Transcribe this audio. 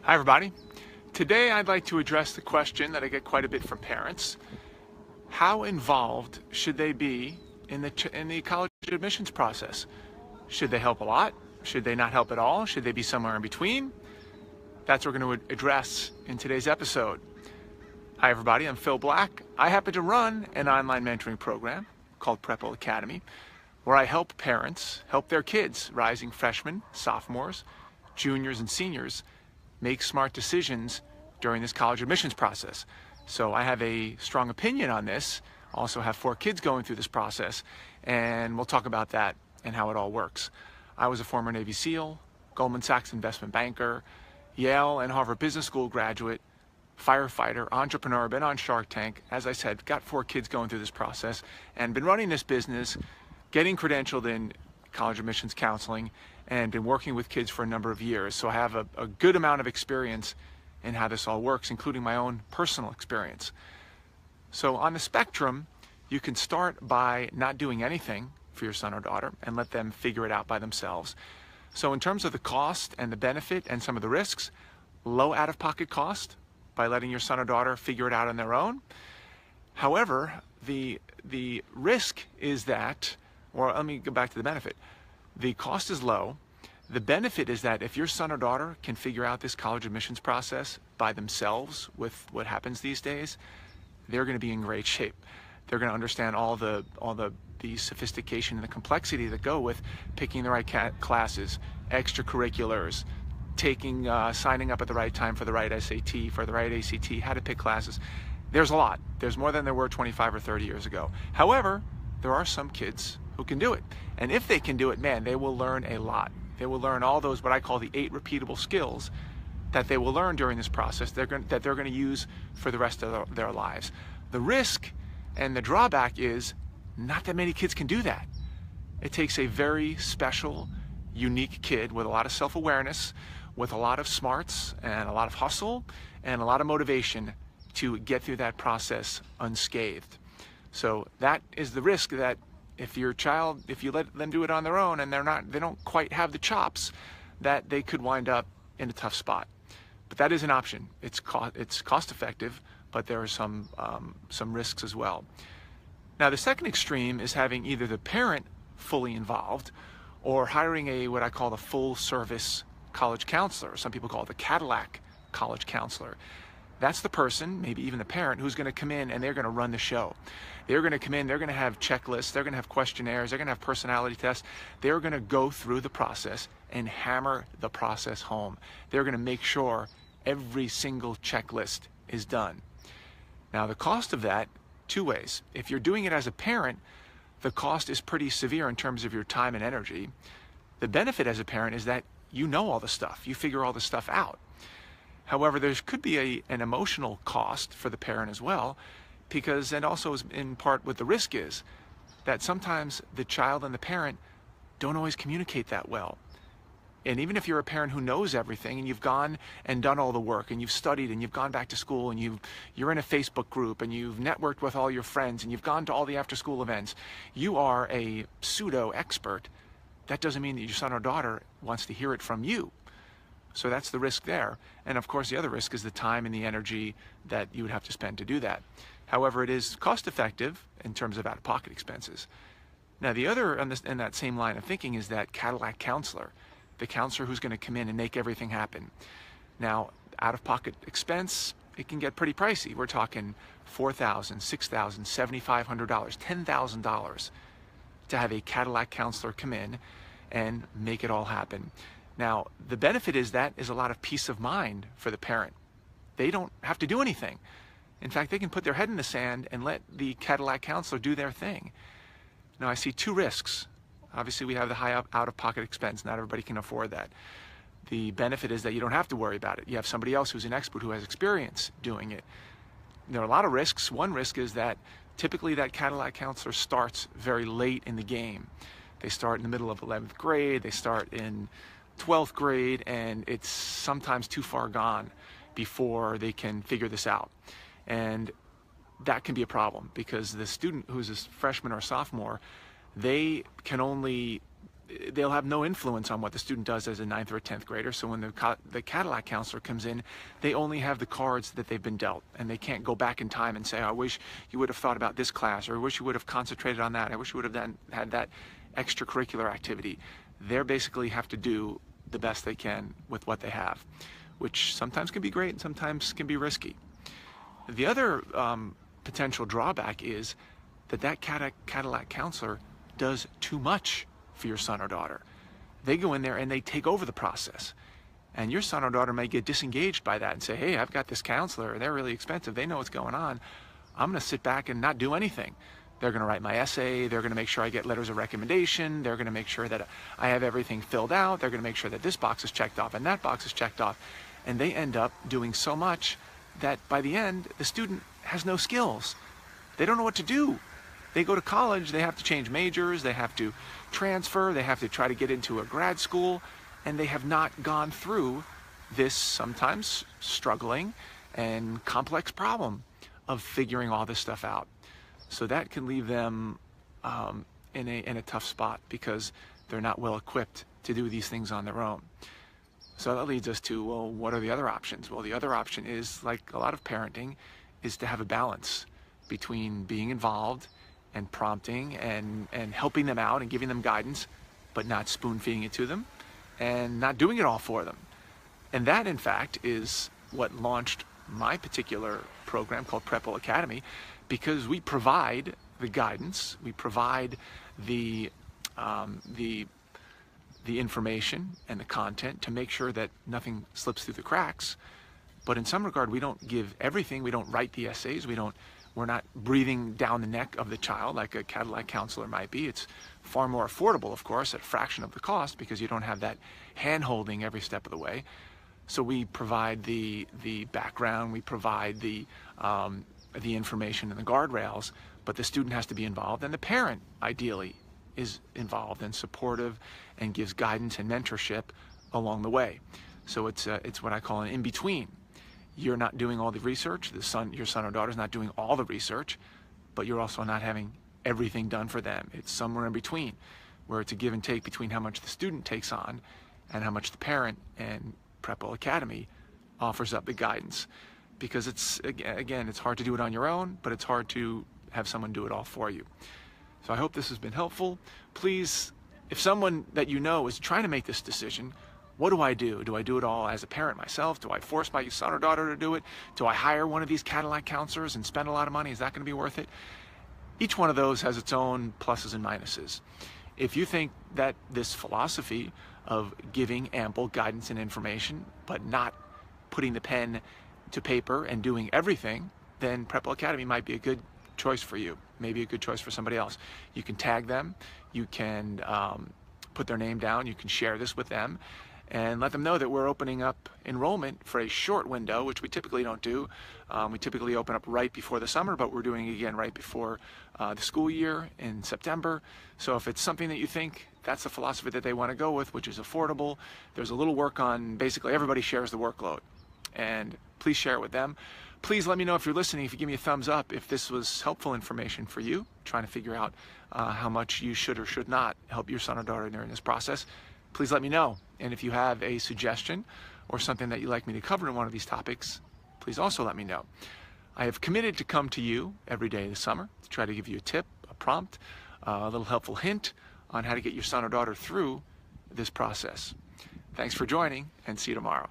Hi everybody. Today I'd like to address the question that I get quite a bit from parents. How involved should they be in the college admissions process? Should they help a lot? Should they not help at all? Should they be somewhere in between? That's what we're going to address in today's episode. Hi everybody, I'm Phil Black. I happen to run an online mentoring program called PrepWell Academy, where I help parents help their kids, rising freshmen, sophomores, juniors, and seniors, make smart decisions during this college admissions process. So I have a strong opinion on this. Also have 4 kids going through this process, and we'll talk about that and how it all works. I was a former Navy SEAL, Goldman Sachs investment banker, Yale and Harvard Business School graduate, firefighter, entrepreneur, been on Shark Tank. As I said, got 4 kids going through this process and been running this business, getting credentialed in college admissions counseling, and been working with kids for a number of years. So I have a good amount of experience in how this all works, including my own personal experience. So on the spectrum, you can start by not doing anything for your son or daughter and let them figure it out by themselves. So in terms of the cost and the benefit and some of the risks, low out-of-pocket cost by letting your son or daughter figure it out on their own. However, the risk is that, or let me go back to the benefit. The cost is low. The benefit is that if your son or daughter can figure out this college admissions process by themselves with what happens these days, they're going to be in great shape. They're going to understand all the sophistication and the complexity that go with picking the right classes, extracurriculars, signing up at the right time for the right SAT, for the right ACT, how to pick classes. There's a lot. There's more than there were 25 or 30 years ago. However, there are some kids who can do it. And if they can do it, man, they will learn a lot. They will learn all those, what I call the 8 repeatable skills that they will learn during this process that they're going to use for the rest of their lives. The risk and the drawback is not that many kids can do that. It takes a very special, unique kid with a lot of self-awareness, with a lot of smarts and a lot of hustle and a lot of motivation to get through that process unscathed. So that is the risk, that if your child, if you let them do it on their own and they don't quite have the chops, that they could wind up in a tough spot. But that is an option. It's cost effective, but there are some risks as well. Now the second extreme is having either the parent fully involved or hiring what I call the full service college counselor. Some people call it the Cadillac college counselor. That's the person, maybe even the parent, who's going to come in and they're going to run the show. They're going to come in, they're going to have checklists, they're going to have questionnaires, they're going to have personality tests. They're going to go through the process and hammer the process home. They're going to make sure every single checklist is done. Now the cost of that, 2 ways. If you're doing it as a parent, the cost is pretty severe in terms of your time and energy. The benefit as a parent is that you know all the stuff, you figure all the stuff out. However, there could be an emotional cost for the parent as well, because, and also in part what the risk is, that sometimes the child and the parent don't always communicate that well. And even if you're a parent who knows everything and you've gone and done all the work and you've studied and you've gone back to school and you're in a Facebook group and you've networked with all your friends and you've gone to all the after school events, you are a pseudo expert. That doesn't mean that your son or daughter wants to hear it from you. So that's the risk there. And of course, the other risk is the time and the energy that you would have to spend to do that. However, it is cost effective in terms of out-of-pocket expenses. Now, the other in that same line of thinking is that Cadillac counselor, the counselor who's going to come in and make everything happen. Now, out-of-pocket expense, it can get pretty pricey. We're talking $4,000, $6,000, $7,500, $10,000 to have a Cadillac counselor come in and make it all happen. Now, the benefit is that is a lot of peace of mind for the parent. They don't have to do anything. In fact, they can put their head in the sand and let the Cadillac counselor do their thing. Now, I see 2 risks. Obviously, we have the high out-of-pocket expense. Not everybody can afford that. The benefit is that you don't have to worry about it. You have somebody else who's an expert who has experience doing it. There are a lot of risks. One risk is that typically that Cadillac counselor starts very late in the game. They start in the middle of 11th grade. They start in 12th grade, and it's sometimes too far gone before they can figure this out. And that can be a problem because the student who's a freshman or sophomore, they can only they'll have no influence on what the student does as a 9th or a 10th grader. So when the Cadillac counselor comes in, they only have the cards that they've been dealt, and they can't go back in time and say, I wish you would have thought about this class, or I wish you would have concentrated on that, I wish you would have had that extracurricular activity. They basically have to do the best they can with what they have, which sometimes can be great and sometimes can be risky. The other potential drawback is that Cadillac counselor does too much for your son or daughter. They go in there and they take over the process. And your son or daughter may get disengaged by that and say, hey, I've got this counselor, they're really expensive, they know what's going on. I'm gonna sit back and not do anything. They're gonna write my essay, they're gonna make sure I get letters of recommendation, they're gonna make sure that I have everything filled out, they're gonna make sure that this box is checked off and that box is checked off. And they end up doing so much that by the end, the student has no skills. They don't know what to do. They go to college, they have to change majors, they have to transfer, they have to try to get into a grad school, and they have not gone through this sometimes struggling and complex problem of figuring all this stuff out. So that can leave them in a tough spot because they're not well equipped to do these things on their own. So that leads us to, well, what are the other options? Well, the other option is, like a lot of parenting, is to have a balance between being involved and prompting and helping them out and giving them guidance, but not spoon-feeding it to them and not doing it all for them. And that, in fact, is what launched my particular program called PrepWell Academy, because we provide the guidance, we provide the information and the content to make sure that nothing slips through the cracks. But in some regard, we don't give everything. We don't write the essays. We're not breathing down the neck of the child like a Cadillac counselor might be. It's far more affordable, of course, at a fraction of the cost because you don't have that hand-holding every step of the way. So we provide the background, we provide the information and the guardrails, but the student has to be involved, and the parent, ideally, is involved and supportive and gives guidance and mentorship along the way. So it's what I call an in-between. You're not doing all the research, your son or daughter's not doing all the research, but you're also not having everything done for them. It's somewhere in between, where it's a give and take between how much the student takes on and how much the parent, and PrepWell Academy offers up the guidance. Because it's, again, it's hard to do it on your own, but it's hard to have someone do it all for you. So I hope this has been helpful. Please, if someone that you know is trying to make this decision, what do I do? Do I do it all as a parent myself? Do I force my son or daughter to do it? Do I hire one of these Cadillac counselors and spend a lot of money? Is that going to be worth it? Each one of those has its own pluses and minuses. If you think that this philosophy of giving ample guidance and information, but not putting the pen to paper and doing everything, then PrepWell Academy might be a good choice for you, maybe a good choice for somebody else. You can tag them, you can put their name down, you can share this with them, and let them know that we're opening up enrollment for a short window, which we typically don't do. We typically open up right before the summer, but we're doing it again right before the school year in September. So if it's something that you think that's the philosophy that they want to go with, which is affordable, there's a little work on, basically everybody shares the workload, and please share it with them. Please let me know if you're listening, if you give me a thumbs up, if this was helpful information for you, trying to figure out how much you should or should not help your son or daughter during this process. Please let me know. And if you have a suggestion or something that you'd like me to cover in one of these topics, please also let me know. I have committed to come to you every day this summer to try to give you a tip, a prompt, a little helpful hint on how to get your son or daughter through this process. Thanks for joining, and see you tomorrow.